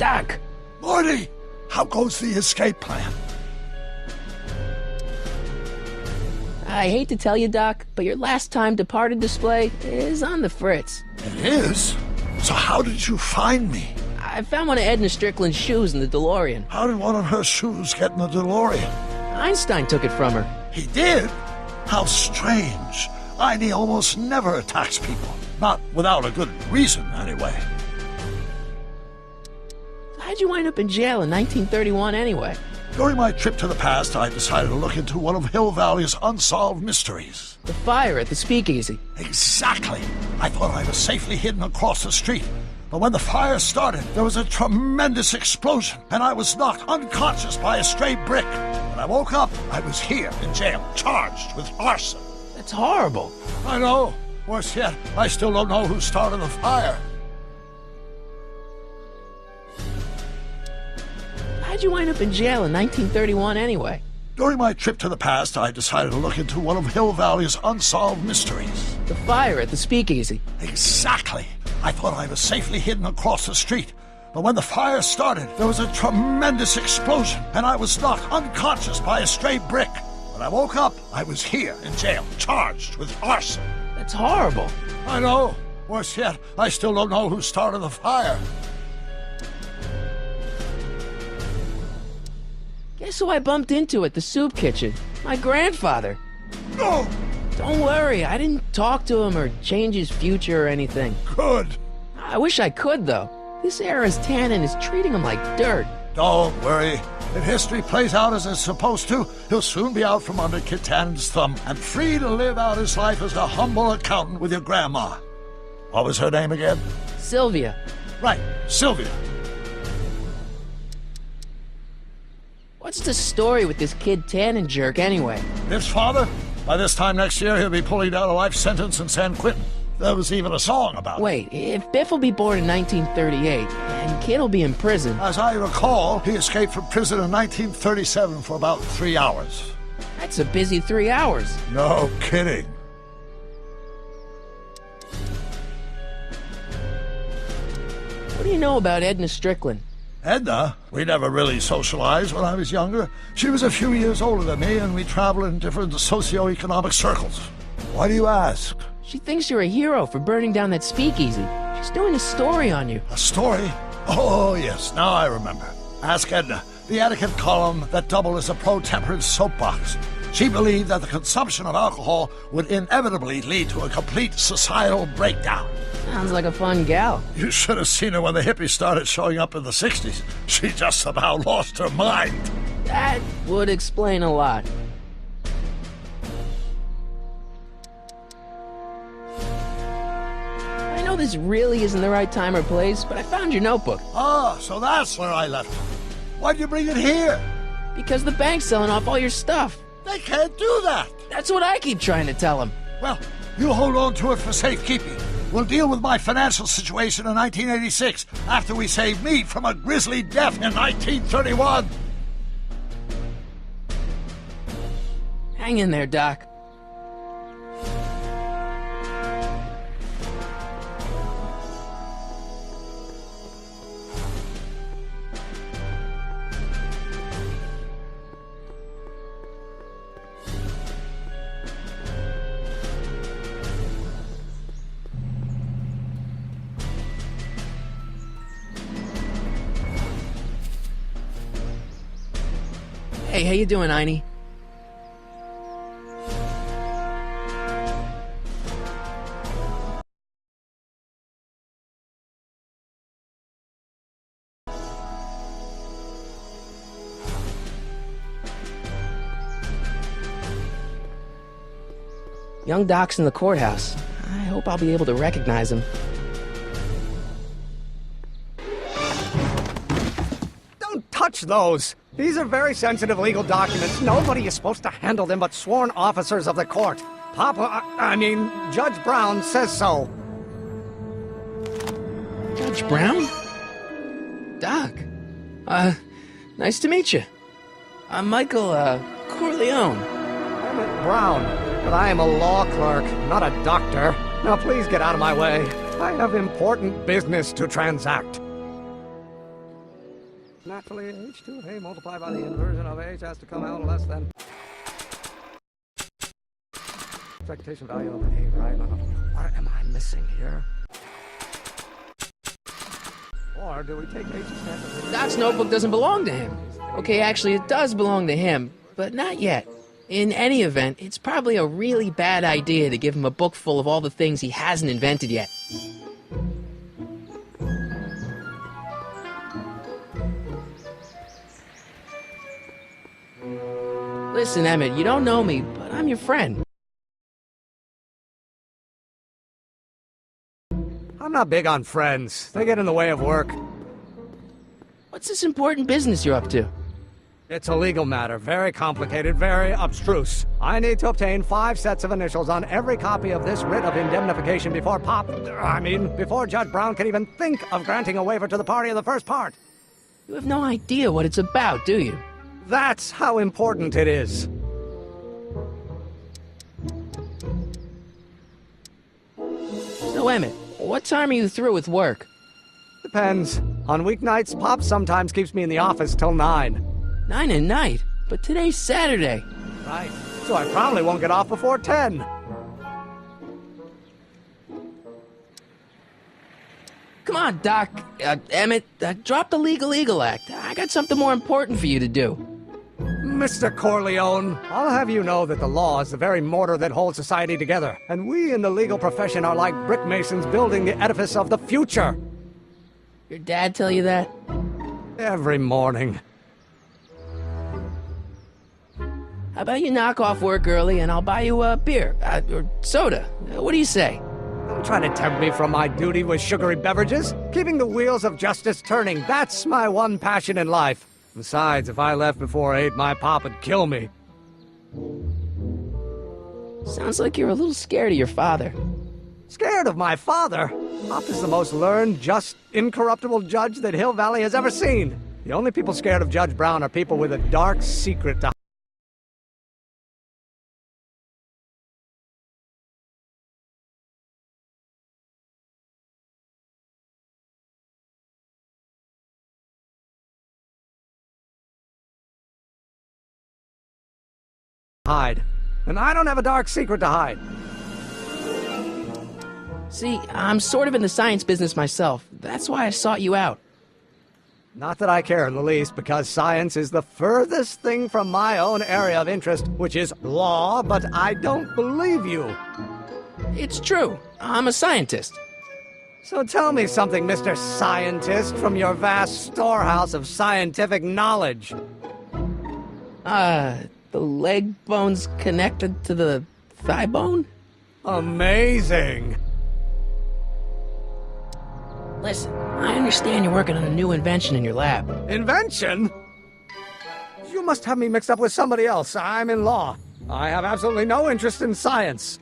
Doc! Morty! How goes the escape plan? I hate to tell you, Doc, but your last time departed display is on the fritz. It is? So how did you find me? I found one of Edna Strickland's shoes in the DeLorean. How did one of her shoes get in the DeLorean? Einstein took it from her. He did? How strange. Einie almost never attacks people. Not without a good reason, anyway. How'd you wind up in jail in 1931 anyway? During my trip to the past, I decided to look into one of Hill Valley's unsolved mysteries. The fire at the speakeasy. Exactly. I thought I was safely hidden across the street. But when the fire started, there was a tremendous explosion, and I was knocked unconscious by a stray brick. When I woke up, I was here in jail, charged with arson. That's horrible. I know. Worse yet, I still don't know who started the fire. How'd you wind up in jail in 1931 anyway? During my trip to the past, I decided to look into one of Hill Valley's unsolved mysteries. The fire at the speakeasy. Exactly. I thought I was safely hidden across the street. But when the fire started, there was a tremendous explosion, and I was knocked unconscious by a stray brick. When I woke up, I was here in jail, charged with arson. That's horrible. I know. Worse yet, I still don't know who started the fire. Guess who I bumped into at the soup kitchen? My grandfather. No! Don't worry, I didn't talk to him or change his future or anything. Good. I wish I could, though. This era's tannin is treating him like dirt. Don't worry. If history plays out as it's supposed to, he'll soon be out from under Kit Tannen's thumb and free to live out his life as a humble accountant with your grandma. What was her name again? Sylvia. Right, Sylvia. What's the story with this kid Tannen jerk anyway? His father? By this time next year, he'll be pulling down a life sentence in San Quentin. There was even a song about it. Wait, if Biff will be born in 1938, and Kid will be in prison... As I recall, he escaped from prison in 1937 for about 3 hours. That's a busy 3 hours. No kidding. What do you know about Edna Strickland? Edna? We never really socialized when I was younger. She was a few years older than me, and we traveled in different socio-economic circles. Why do you ask? She thinks you're a hero for burning down that speakeasy. She's doing a story on you. A story? Oh, yes, now I remember. Ask Edna, the etiquette column that doubled as a pro-temperance soapbox. She believed that the consumption of alcohol would inevitably lead to a complete societal breakdown. Sounds like a fun gal. You should have seen her when the hippies started showing up in the 60s. She just about lost her mind. That would explain a lot. I know this really isn't the right time or place, but I found your notebook. Ah, so that's where I left it. Why'd you bring it here? Because the bank's selling off all your stuff. They can't do that. That's what I keep trying to tell them. Well, you hold on to it for safekeeping. We'll deal with my financial situation in 1986 after we save me from a grisly death in 1931. Hang in there, Doc. Hey, how you doing, Einie? Young Doc's in the courthouse. I hope I'll be able to recognize him. Don't touch those! These are very sensitive legal documents. Nobody is supposed to handle them but sworn officers of the court. Judge Brown says so. Judge Brown? Doc. Nice to meet you. I'm Michael, Corleone. Emmett Brown, but I am a law clerk, not a doctor. Now please get out of my way. I have important business to transact. Naturally, h2 of A multiplied by the inversion of H has to come out less than... Expectation value of A, right? What am I missing here? Or do we take H standard? Doc's notebook doesn't belong to him. Okay, actually, it does belong to him, but not yet. In any event, it's probably a really bad idea to give him a book full of all the things he hasn't invented yet. Listen, Emmett, you don't know me, but I'm your friend. I'm not big on friends. They get in the way of work. What's this important business you're up to? It's a legal matter, very complicated, very abstruse. I need to obtain 5 sets of initials on every copy of this writ of indemnification before before Judge Brown can even think of granting a waiver to the party in the first part. You have no idea what it's about, do you? That's how important it is. So, Emmett, what time are you through with work? Depends. On weeknights, Pop sometimes keeps me in the office till 9. 9 at night? But today's Saturday. Right. So I probably won't get off before 10. Come on, Doc. Emmett, drop the Legal Eagle Act. I got something more important for you to do. Mr. Corleone, I'll have you know that the law is the very mortar that holds society together, and we in the legal profession are like brick masons building the edifice of the future. Your dad tell you that? Every morning. How about you knock off work early and I'll buy you a beer, or soda. What do you say? Don't try to tempt me from my duty with sugary beverages. Keeping the wheels of justice turning, that's my one passion in life. Besides, if I left before 8, my pop would kill me. Sounds like you're a little scared of your father. Scared of my father? Pop is the most learned, just, incorruptible judge that Hill Valley has ever seen. The only people scared of Judge Brown are people with a dark secret to hide. And I don't have a dark secret to hide. See, I'm sort of in the science business myself. That's why I sought you out. Not that I care in the least, because science is the furthest thing from my own area of interest, which is law, but I don't believe you. It's true. I'm a scientist. So tell me something, Mr. Scientist, from your vast storehouse of scientific knowledge. The leg bone's connected to the thigh bone? Amazing. Listen, I understand you're working on a new invention in your lab. Invention? You must have me mixed up with somebody else. I'm in law. I have absolutely no interest in science.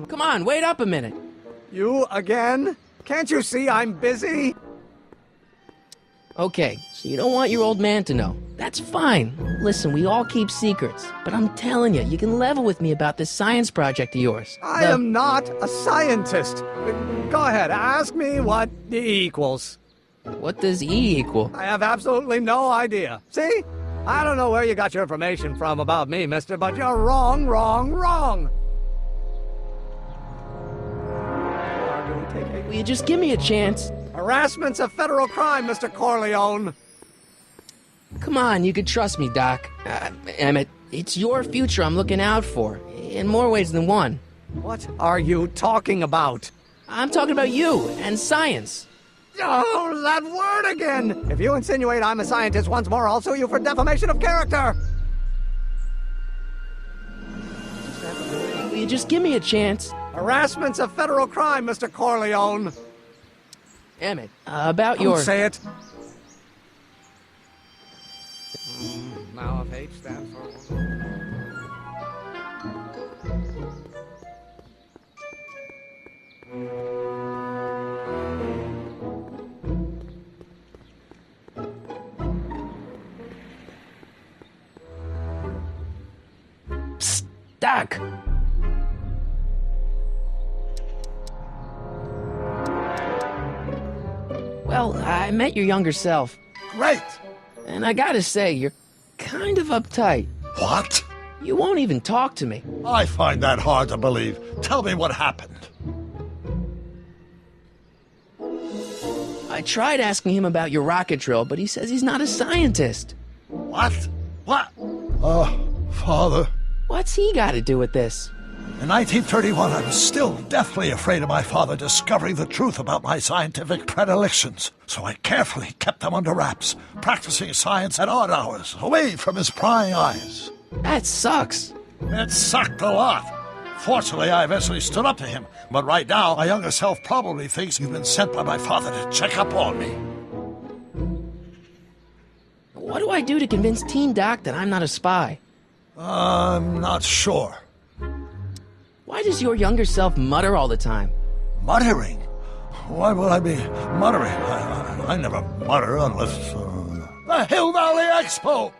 Come on, wait up a minute. You again? Can't you see I'm busy? Okay, so you don't want your old man to know. That's fine. Listen, we all keep secrets. But I'm telling you, you can level with me about this science project of yours. I am not a scientist. Go ahead, ask me what E equals. What does E equal? I have absolutely no idea. See? I don't know where you got your information from about me, mister, but you're wrong, wrong, wrong. Will you just give me a chance? Harassment's a federal crime, Mr. Corleone. Come on, you can trust me, Doc. Emmett, it's your future I'm looking out for, in more ways than one. What are you talking about? I'm talking about you and science. Oh, that word again! If you insinuate I'm a scientist once more, I'll sue you for defamation of character! Will you just give me a chance? Harassment's a federal crime, Mr. Corleone. Emmett, about Don't your... say it. Now if H stands for... back! Well, I met your younger self, Great! and I gotta say, you're kind of uptight. What? You won't even talk to me. I find that hard to believe. Tell me what happened. I tried asking him about your rocket drill, but he says he's not a scientist. What? What? Father. What's he got to do with this? In 1931, I was still deathly afraid of my father discovering the truth about my scientific predilections, so I carefully kept them under wraps, practicing science at odd hours, away from his prying eyes. That sucks. It sucked a lot. Fortunately, I eventually stood up to him, but right now, my younger self probably thinks you've been sent by my father to check up on me. What do I do to convince Teen Doc that I'm not a spy? I'm not sure. Why does your younger self mutter all the time? Muttering? Why would I be muttering? I never mutter unless... The Hill Valley Expo!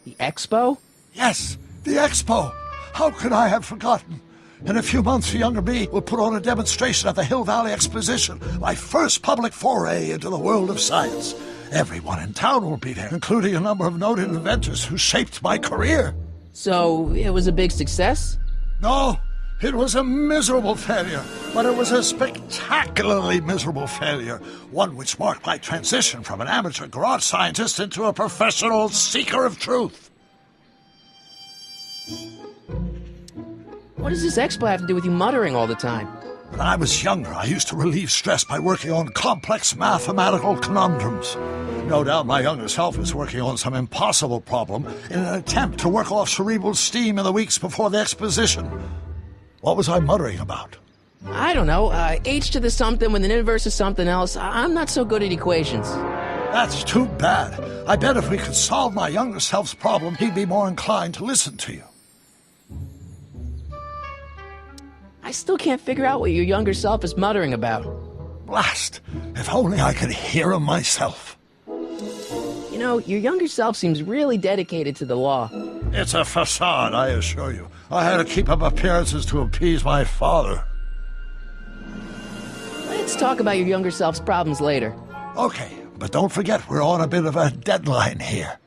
The Expo? Yes, the Expo! How could I have forgotten? In a few months, the younger me will put on a demonstration at the Hill Valley Exposition, my first public foray into the world of science. Everyone in town will be there, including a number of noted inventors who shaped my career. So, it was a big success? No, it was a miserable failure, but it was a spectacularly miserable failure, one which marked my transition from an amateur garage scientist into a professional seeker of truth. What does this expo have to do with you muttering all the time? When I was younger, I used to relieve stress by working on complex mathematical conundrums. No doubt my younger self is working on some impossible problem in an attempt to work off cerebral steam in the weeks before the exposition. What was I muttering about? I don't know, h to the something when the inverse is something else. I'm not so good at equations. That's too bad. I bet if we could solve my younger self's problem, he'd be more inclined to listen to you. I still can't figure out what your younger self is muttering about. Blast! If only I could hear him myself. You know, your younger self seems really dedicated to the law. It's a facade, I assure you. I had to keep up appearances to appease my father. Let's talk about your younger self's problems later. Okay, but don't forget we're on a bit of a deadline here.